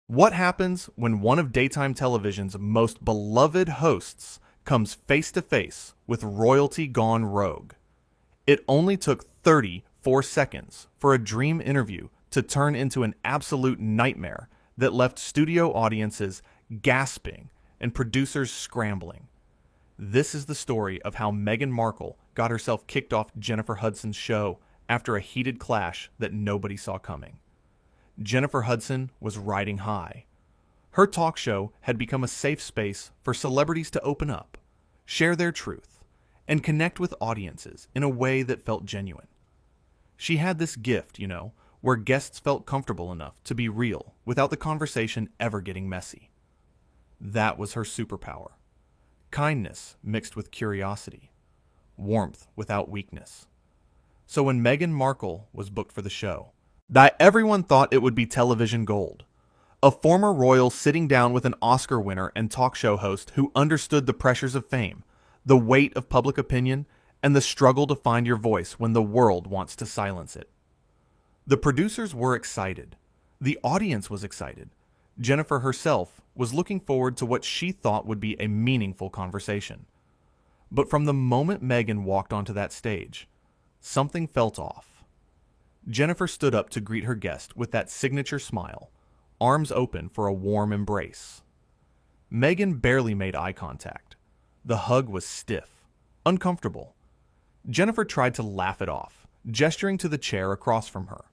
What happens when one of daytime television's most beloved hosts comes face to face with royalty gone rogue? It only took 34 seconds for a dream interview to turn into an absolute nightmare that left studio audiences gasping and producers scrambling. This is the story of how Meghan Markle got herself kicked off Jennifer Hudson's show after a heated clash that nobody saw coming. Jennifer Hudson was riding high. Her talk show had become a safe space for celebrities to open up, share their truth, and connect with audiences in a way that felt genuine. She had this gift, where guests felt comfortable enough to be real without the conversation ever getting messy. That was her superpower. Kindness mixed with curiosity. Warmth without weakness. So when Meghan Markle was booked for the show, that everyone thought it would be television gold. A former royal sitting down with an Oscar winner and talk show host who understood the pressures of fame, the weight of public opinion, and the struggle to find your voice when the world wants to silence it. The producers were excited. The audience was excited. Jennifer herself was looking forward to what she thought would be a meaningful conversation. But from the moment Meghan walked onto that stage, something felt off. Jennifer stood up to greet her guest with that signature smile, arms open for a warm embrace. Meghan barely made eye contact. The hug was stiff, uncomfortable. Jennifer tried to laugh it off, gesturing to the chair across from her.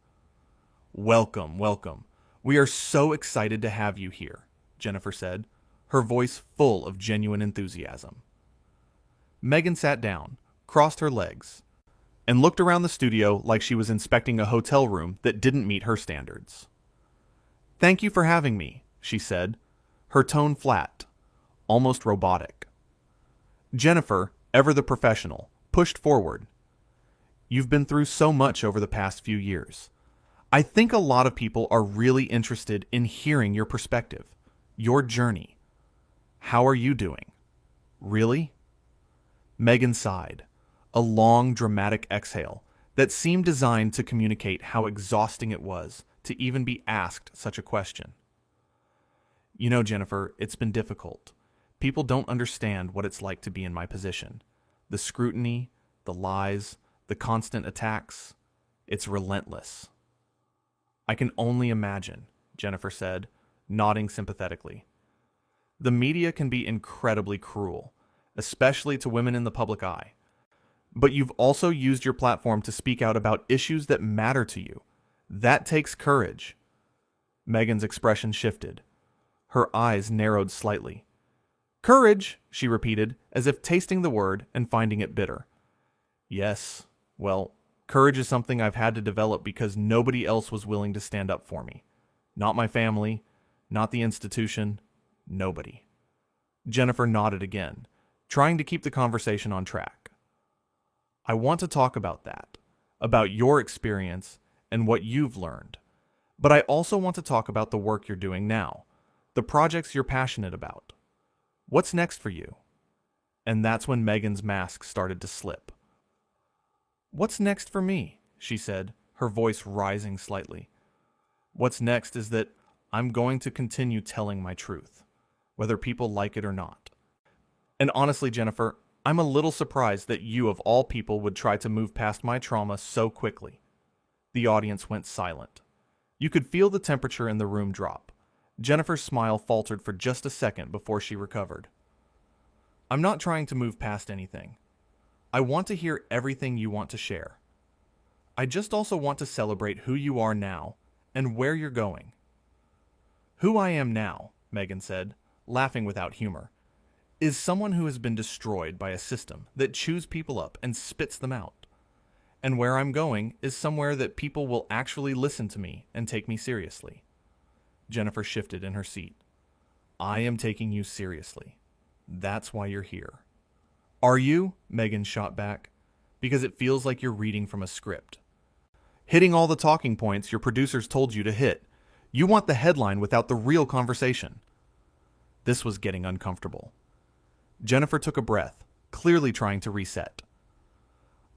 "Welcome, welcome. We are so excited to have you here," Jennifer said, her voice full of genuine enthusiasm. Meghan sat down, crossed her legs, and looked around the studio like she was inspecting a hotel room that didn't meet her standards. "Thank you for having me," she said, her tone flat, almost robotic. Jennifer, ever the professional, pushed forward. "You've been through so much over the past few years. I think a lot of people are really interested in hearing your perspective, your journey. How are you doing?" "Really?" Meghan sighed, a long, dramatic exhale that seemed designed to communicate how exhausting it was to even be asked such a question. Jennifer, it's been difficult. People don't understand what it's like to be in my position. The scrutiny, the lies, the constant attacks, it's relentless." "I can only imagine," Jennifer said, nodding sympathetically. "The media can be incredibly cruel, especially to women in the public eye. But you've also used your platform to speak out about issues that matter to you. That takes courage." Meghan's expression shifted. Her eyes narrowed slightly. "Courage," she repeated, as if tasting the word and finding it bitter. "Yes, well, courage is something I've had to develop because nobody else was willing to stand up for me. Not my family, not the institution, nobody." Jennifer nodded again, trying to keep the conversation on track. "I want to talk about that, about your experience and what you've learned. But I also want to talk about the work you're doing now, the projects you're passionate about. What's next for you?" And that's when Meghan's mask started to slip. "What's next for me?" she said, her voice rising slightly. "What's next is that I'm going to continue telling my truth, whether people like it or not. And honestly, Jennifer, I'm a little surprised that you, of all people, would try to move past my trauma so quickly." The audience went silent. You could feel the temperature in the room drop. Jennifer's smile faltered for just a second before she recovered. "I'm not trying to move past anything. I want to hear everything you want to share. I just also want to celebrate who you are now and where you're going." "Who I am now," Meghan said, laughing without humor, "is someone who has been destroyed by a system that chews people up and spits them out. And where I'm going is somewhere that people will actually listen to me and take me seriously." Jennifer shifted in her seat. "I am taking you seriously. That's why you're here." "Are you?" Meghan shot back. "Because it feels like you're reading from a script. Hitting all the talking points your producers told you to hit. You want the headline without the real conversation." This was getting uncomfortable. Jennifer took a breath, clearly trying to reset.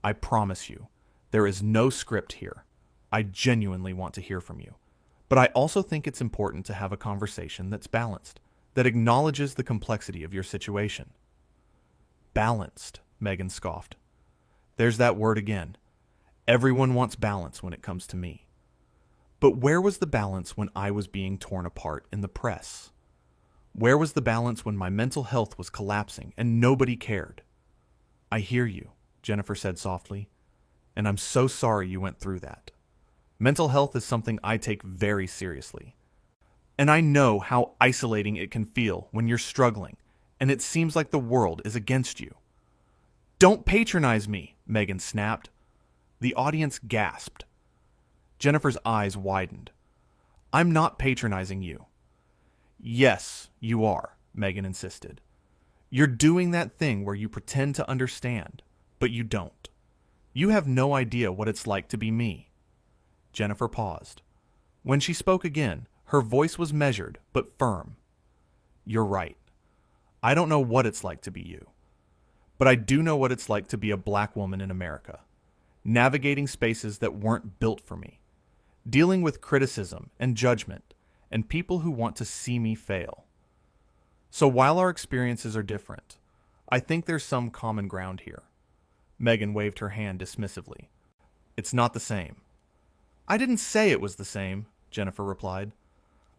"I promise you, there is no script here. I genuinely want to hear from you. But I also think it's important to have a conversation that's balanced, that acknowledges the complexity of your situation. Balanced, Meghan scoffed. There's that word again. Everyone wants balance when it comes to me. But where was the balance when I was being torn apart in the press? Where was the balance when my mental health was collapsing and nobody cared? I hear you, Jennifer said softly, and I'm so sorry you went through that. Mental health is something I take very seriously. And I know how isolating it can feel when you're struggling and it seems like the world is against you. Don't patronize me, Meghan snapped. The audience gasped. Jennifer's eyes widened. I'm not patronizing you. Yes, you are, Meghan insisted. You're doing that thing where you pretend to understand, but you don't. You have no idea what it's like to be me. Jennifer paused. When she spoke again, her voice was measured but firm. You're right. I don't know what it's like to be you. But I do know what it's like to be a black woman in America, navigating spaces that weren't built for me, dealing with criticism and judgment and people who want to see me fail. So while our experiences are different, I think there's some common ground here. Meghan waved her hand dismissively. It's not the same. I didn't say it was the same, Jennifer replied.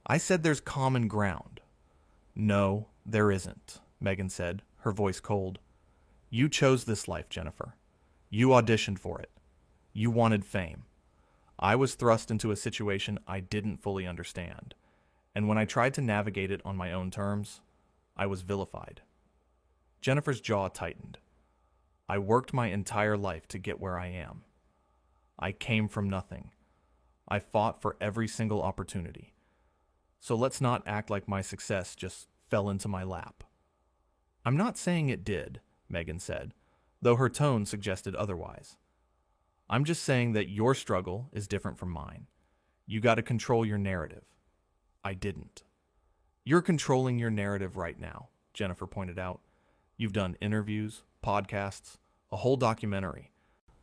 I said there's common ground. No, there isn't, Meghan said, her voice cold. You chose this life, Jennifer. You auditioned for it. You wanted fame. I was thrust into a situation I didn't fully understand, and when I tried to navigate it on my own terms, I was vilified. Jennifer's jaw tightened. I worked my entire life to get where I am. I came from nothing. I fought for every single opportunity. So let's not act like my success just fell into my lap. I'm not saying it did, Meghan said, though her tone suggested otherwise. I'm just saying that your struggle is different from mine. You got to control your narrative. I didn't. You're controlling your narrative right now, Jennifer pointed out. You've done interviews, podcasts, a whole documentary.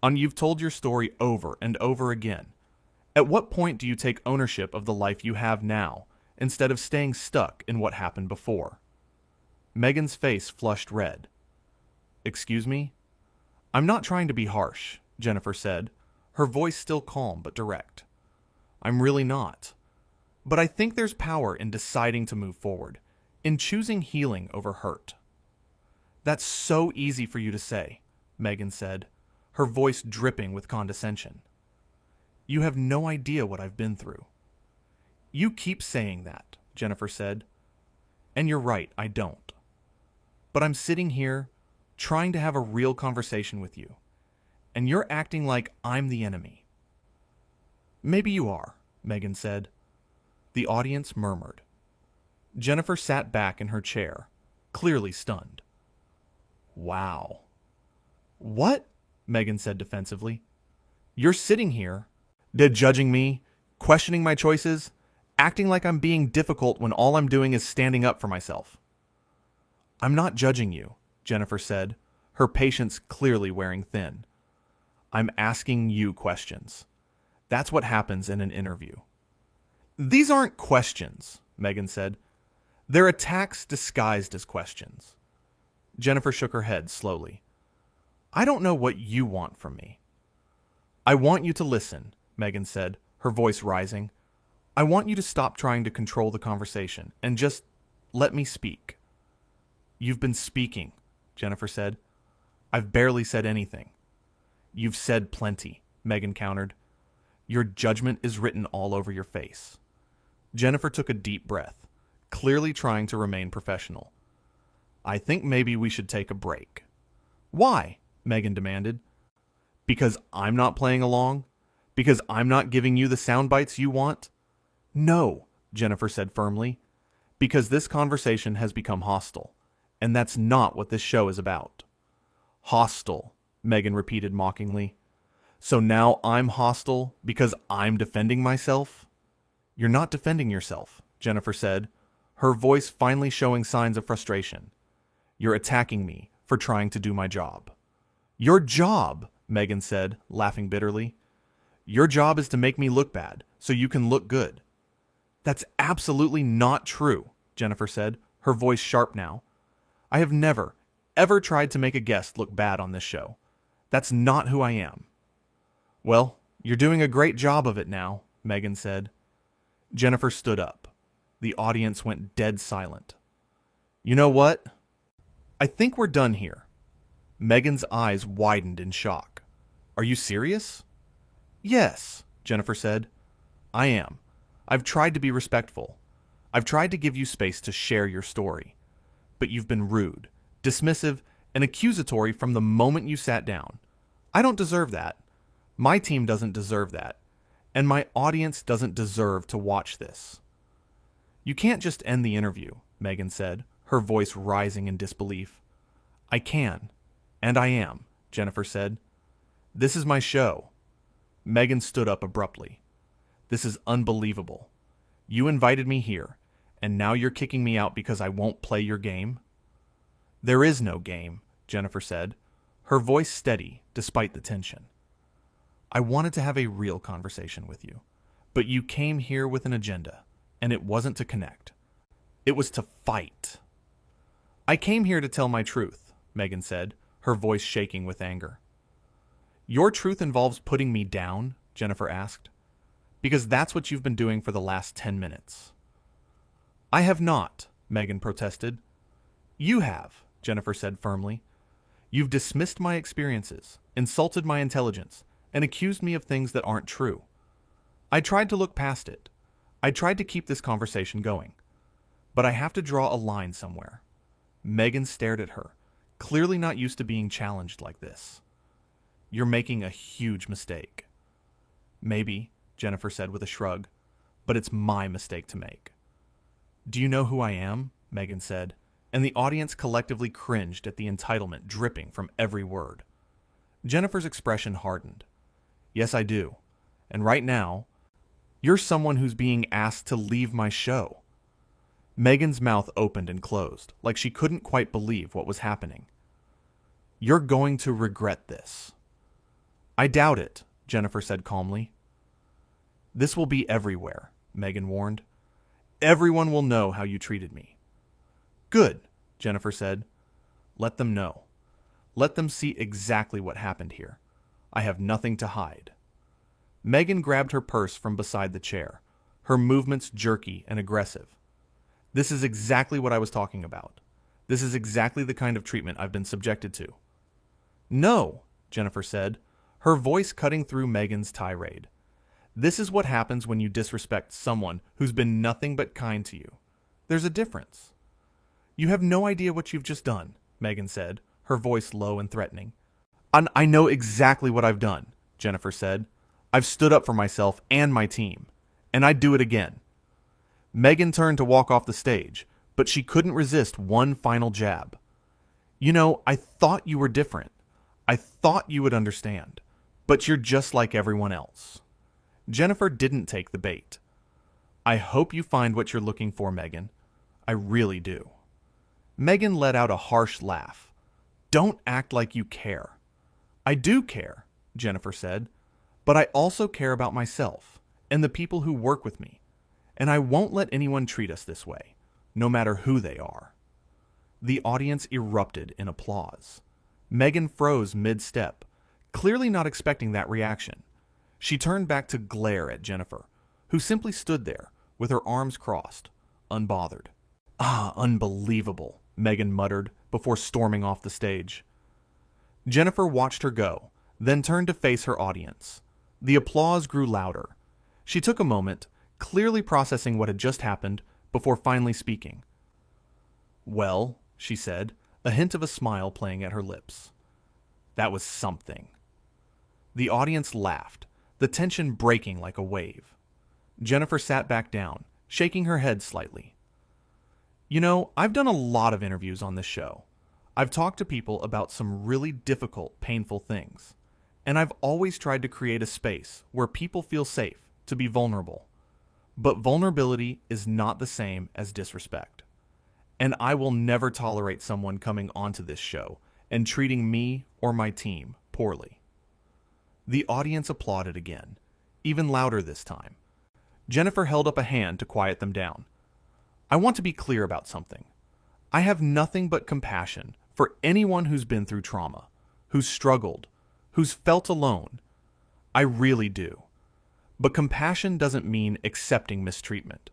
And you've told your story over and over again. At what point do you take ownership of the life you have now, instead of staying stuck in what happened before? Meghan's face flushed red. Excuse me? I'm not trying to be harsh, Jennifer said, her voice still calm but direct. I'm really not. But I think there's power in deciding to move forward, in choosing healing over hurt. That's so easy for you to say, Meghan said, her voice dripping with condescension. You have no idea what I've been through. You keep saying that, Jennifer said. And you're right, I don't. But I'm sitting here, trying to have a real conversation with you, and you're acting like I'm the enemy. Maybe you are, Meghan said. The audience murmured. Jennifer sat back in her chair, clearly stunned. Wow. What? Meghan said defensively. You're sitting here, judging me, questioning my choices, acting like I'm being difficult when all I'm doing is standing up for myself. I'm not judging you, Jennifer said, her patience clearly wearing thin. I'm asking you questions. That's what happens in an interview. These aren't questions, Meghan said. They're attacks disguised as questions. Jennifer shook her head slowly. I don't know what you want from me. I want you to listen, Meghan said, her voice rising. I want you to stop trying to control the conversation and just let me speak. You've been speaking, Jennifer said. I've barely said anything. You've said plenty, Meghan countered. Your judgment is written all over your face. Jennifer took a deep breath, clearly trying to remain professional. I think maybe we should take a break. Why? Meghan demanded. Because I'm not playing along? Because I'm not giving you the sound bites you want? No, Jennifer said firmly. Because this conversation has become hostile, and that's not what this show is about. Hostile, Meghan repeated mockingly. So now I'm hostile because I'm defending myself? You're not defending yourself, Jennifer said, her voice finally showing signs of frustration. You're attacking me for trying to do my job. Your job, Meghan said, laughing bitterly. Your job is to make me look bad so you can look good. That's absolutely not true, Jennifer said, her voice sharp now. I have never, ever tried to make a guest look bad on this show. That's not who I am. Well, you're doing a great job of it now, Meghan said. Jennifer stood up. The audience went dead silent. You know what? I think we're done here. Meghan's eyes widened in shock. Are you serious? Yes, Jennifer said. I am. I've tried to be respectful. I've tried to give you space to share your story. But you've been rude, dismissive, and accusatory from the moment you sat down. I don't deserve that. My team doesn't deserve that. And my audience doesn't deserve to watch this. You can't just end the interview, Meghan said, her voice rising in disbelief. I can. And I am, Jennifer said. This is my show. Meghan stood up abruptly. This is unbelievable. You invited me here, and now you're kicking me out because I won't play your game? There is no game, Jennifer said, her voice steady despite the tension. I wanted to have a real conversation with you, but you came here with an agenda, and it wasn't to connect. It was to fight. I came here to tell my truth, Meghan said, her voice shaking with anger. Your truth involves putting me down? Jennifer asked. Because that's what you've been doing for the last 10 minutes. I have not, Meghan protested. You have, Jennifer said firmly. You've dismissed my experiences, insulted my intelligence, and accused me of things that aren't true. I tried to look past it. I tried to keep this conversation going. But I have to draw a line somewhere. Meghan stared at her, clearly not used to being challenged like this. You're making a huge mistake. Maybe, Jennifer said with a shrug, but it's my mistake to make. Do you know who I am? Meghan said, and the audience collectively cringed at the entitlement dripping from every word. Jennifer's expression hardened. Yes, I do. And right now, you're someone who's being asked to leave my show. Meghan's mouth opened and closed, like she couldn't quite believe what was happening. You're going to regret this. I doubt it, Jennifer said calmly. This will be everywhere, Meghan warned. Everyone will know how you treated me. Good, Jennifer said. Let them know. Let them see exactly what happened here. I have nothing to hide. Meghan grabbed her purse from beside the chair, her movements jerky and aggressive. This is exactly what I was talking about. This is exactly the kind of treatment I've been subjected to. No, Jennifer said, her voice cutting through Meghan's tirade. This is what happens when you disrespect someone who's been nothing but kind to you. There's a difference. You have no idea what you've just done, Meghan said, her voice low and threatening. I know exactly what I've done, Jennifer said. I've stood up for myself and my team, and I'd do it again. Meghan turned to walk off the stage, but she couldn't resist one final jab. You know, I thought you were different. I thought you would understand, but you're just like everyone else. Jennifer didn't take the bait. I hope you find what you're looking for, Meghan. I really do. Meghan let out a harsh laugh. Don't act like you care. I do care, Jennifer said, but I also care about myself and the people who work with me, and I won't let anyone treat us this way, no matter who they are. The audience erupted in applause. Meghan froze mid-step, clearly not expecting that reaction. She turned back to glare at Jennifer, who simply stood there with her arms crossed, unbothered. Ah, unbelievable, Meghan muttered before storming off the stage. Jennifer watched her go, then turned to face her audience. The applause grew louder. She took a moment, clearly processing what had just happened, before finally speaking. Well, she said, a hint of a smile playing at her lips. That was something. The audience laughed, the tension breaking like a wave. Jennifer sat back down, shaking her head slightly. You know, I've done a lot of interviews on this show. I've talked to people about some really difficult, painful things. And I've always tried to create a space where people feel safe to be vulnerable. But vulnerability is not the same as disrespect. And I will never tolerate someone coming onto this show and treating me or my team poorly. The audience applauded again, even louder this time. Jennifer held up a hand to quiet them down. I want to be clear about something. I have nothing but compassion for anyone who's been through trauma, who's struggled, who's felt alone. I really do. But compassion doesn't mean accepting mistreatment.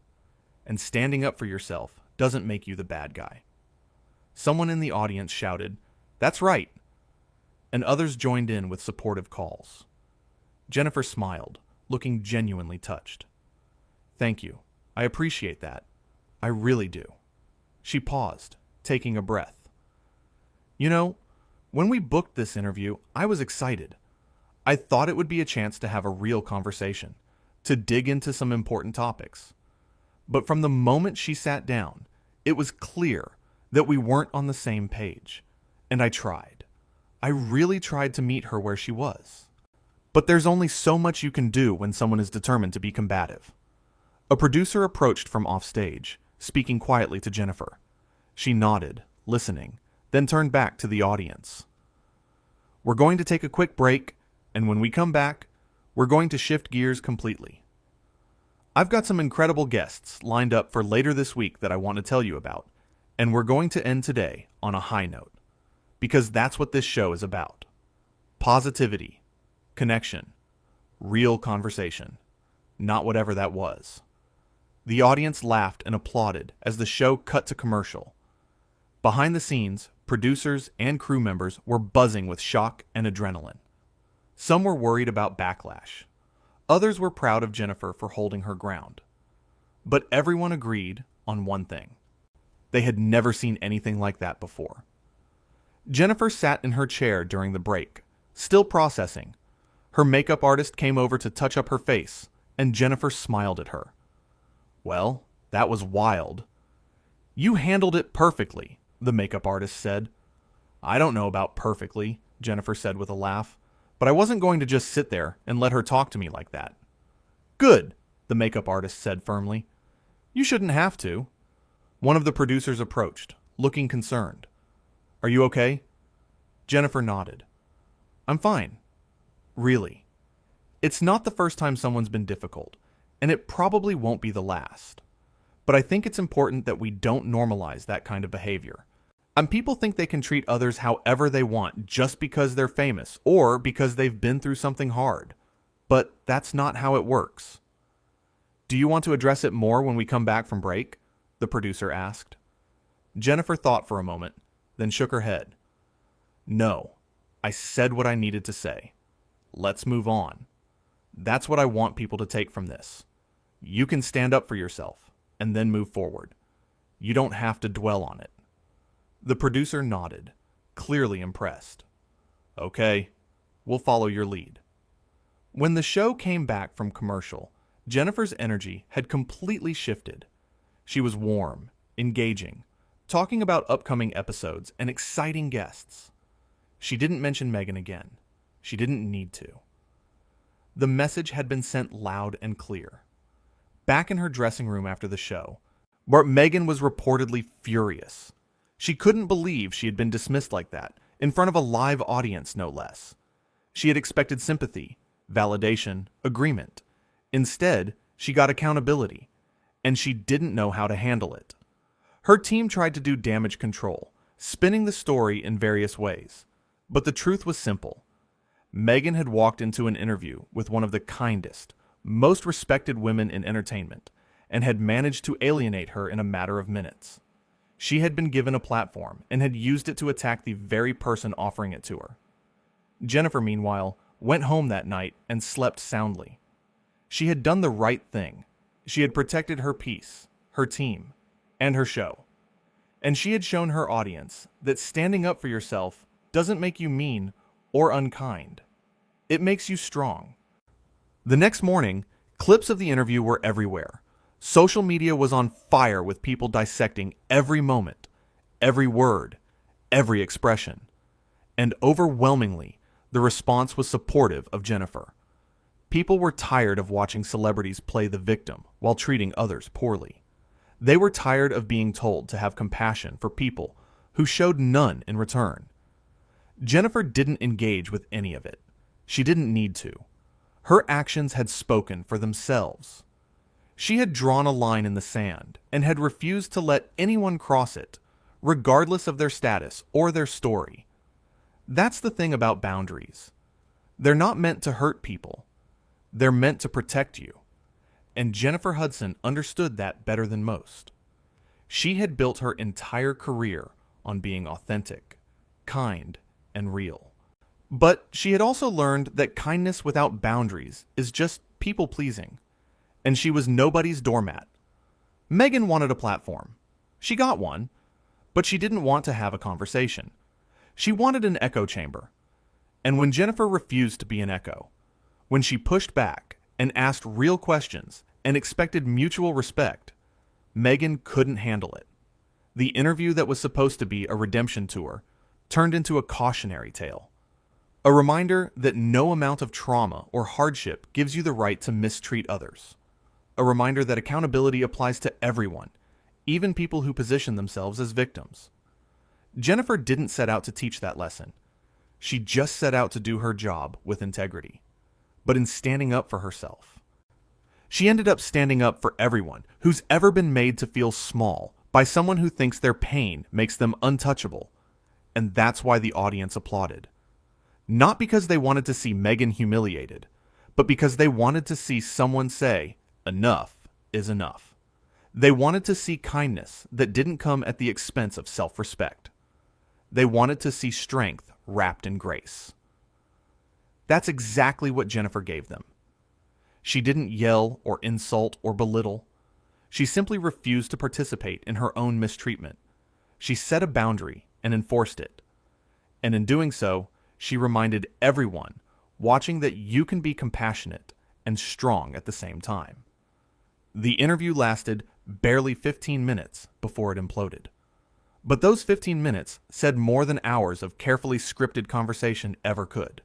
And standing up for yourself doesn't make you the bad guy. Someone in the audience shouted, "That's right," and others joined in with supportive calls. Jennifer smiled, looking genuinely touched. "Thank you. I appreciate that. I really do." She paused, taking a breath. You know, when we booked this interview, I was excited. I thought it would be a chance to have a real conversation, to dig into some important topics. But from the moment she sat down, it was clear that we weren't on the same page. And I tried. I really tried to meet her where she was. But there's only so much you can do when someone is determined to be combative. A producer approached from offstage, speaking quietly to Jennifer. She nodded, listening, then turned back to the audience. "We're going to take a quick break, and when we come back, we're going to shift gears completely. I've got some incredible guests lined up for later this week that I want to tell you about, and we're going to end today on a high note, because that's what this show is about. Positivity, connection, real conversation, not whatever that was." The audience laughed and applauded as the show cut to commercial. Behind the scenes, producers and crew members were buzzing with shock and adrenaline. Some were worried about backlash. Others were proud of Jennifer for holding her ground. But everyone agreed on one thing. They had never seen anything like that before. Jennifer sat in her chair during the break, still processing. Her makeup artist came over to touch up her face, and Jennifer smiled at her. "Well, that was wild." "You handled it perfectly," the makeup artist said. "I don't know about perfectly," Jennifer said with a laugh, "but I wasn't going to just sit there and let her talk to me like that." "Good," the makeup artist said firmly. "You shouldn't have to." One of the producers approached, looking concerned. "Are you okay?" Jennifer nodded. "I'm fine. Really. It's not the first time someone's been difficult, and it probably won't be the last. But I think it's important that we don't normalize that kind of behavior. And people think they can treat others however they want just because they're famous or because they've been through something hard. But that's not how it works." "Do you want to address it more when we come back from break?" the producer asked. Jennifer thought for a moment, then shook her head. "No, I said what I needed to say. Let's move on. That's what I want people to take from this. You can stand up for yourself and then move forward. You don't have to dwell on it." The producer nodded, clearly impressed. "Okay, we'll follow your lead." When the show came back from commercial, Jennifer's energy had completely shifted. She was warm, engaging, talking about upcoming episodes and exciting guests. She didn't mention Meghan again. She didn't need to. The message had been sent loud and clear. Back in her dressing room after the show, where Meghan was reportedly furious. She couldn't believe she had been dismissed like that, in front of a live audience no less. She had expected sympathy, validation, agreement. Instead, she got accountability, and she didn't know how to handle it. Her team tried to do damage control, spinning the story in various ways. But the truth was simple. Meghan had walked into an interview with one of the kindest, most respected women in entertainment, and had managed to alienate her in a matter of minutes. She had been given a platform and had used it to attack the very person offering it to her. Jennifer, meanwhile, went home that night and slept soundly. She had done the right thing. She had protected her peace, her team, and her show. And she had shown her audience that standing up for yourself doesn't make you mean or unkind. It makes you strong. The next morning, clips of the interview were everywhere. Social media was on fire with people dissecting every moment, every word, every expression. And overwhelmingly, the response was supportive of Jennifer. People were tired of watching celebrities play the victim while treating others poorly. They were tired of being told to have compassion for people who showed none in return. Jennifer didn't engage with any of it. She didn't need to. Her actions had spoken for themselves. She had drawn a line in the sand and had refused to let anyone cross it, regardless of their status or their story. That's the thing about boundaries. They're not meant to hurt people. They're meant to protect you. And Jennifer Hudson understood that better than most. She had built her entire career on being authentic, kind, and real. But she had also learned that kindness without boundaries is just people-pleasing. And she was nobody's doormat. Meghan wanted a platform. She got one, but she didn't want to have a conversation. She wanted an echo chamber. And when Jennifer refused to be an echo, when she pushed back and asked real questions and expected mutual respect, Meghan couldn't handle it. The interview that was supposed to be a redemption tour turned into a cautionary tale. A reminder that no amount of trauma or hardship gives you the right to mistreat others. A reminder that accountability applies to everyone, even people who position themselves as victims. Jennifer didn't set out to teach that lesson. She just set out to do her job with integrity, but in standing up for herself. She ended up standing up for everyone who's ever been made to feel small by someone who thinks their pain makes them untouchable, and that's why the audience applauded. Not because they wanted to see Meghan humiliated, but because they wanted to see someone say, enough is enough. They wanted to see kindness that didn't come at the expense of self-respect. They wanted to see strength wrapped in grace. That's exactly what Jennifer gave them. She didn't yell or insult or belittle. She simply refused to participate in her own mistreatment. She set a boundary and enforced it. And in doing so, she reminded everyone watching that you can be compassionate and strong at the same time. The interview lasted barely 15 minutes before it imploded. But those 15 minutes said more than hours of carefully scripted conversation ever could.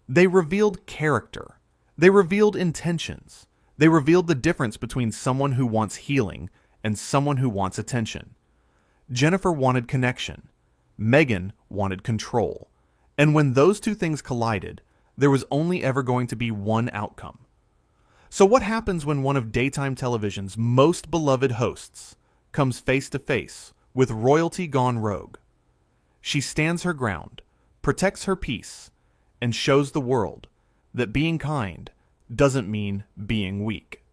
They revealed character. They revealed intentions. They revealed the difference between someone who wants healing and someone who wants attention. Jennifer wanted connection. Meghan wanted control. And when those two things collided, there was only ever going to be one outcome. So what happens when one of daytime television's most beloved hosts comes face to face with royalty gone rogue? She stands her ground, protects her peace, and shows the world that being kind doesn't mean being weak.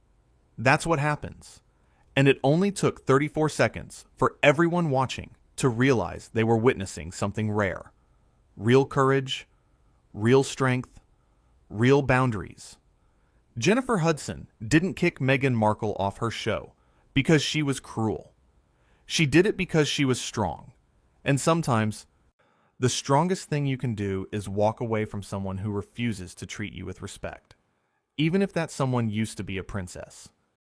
That's what happens. And it only took 34 seconds for everyone watching to realize they were witnessing something rare. Real courage, real strength, real boundaries. Jennifer Hudson didn't kick Meghan Markle off her show because she was cruel. She did it because she was strong. And sometimes, the strongest thing you can do is walk away from someone who refuses to treat you with respect, even if that someone used to be a princess.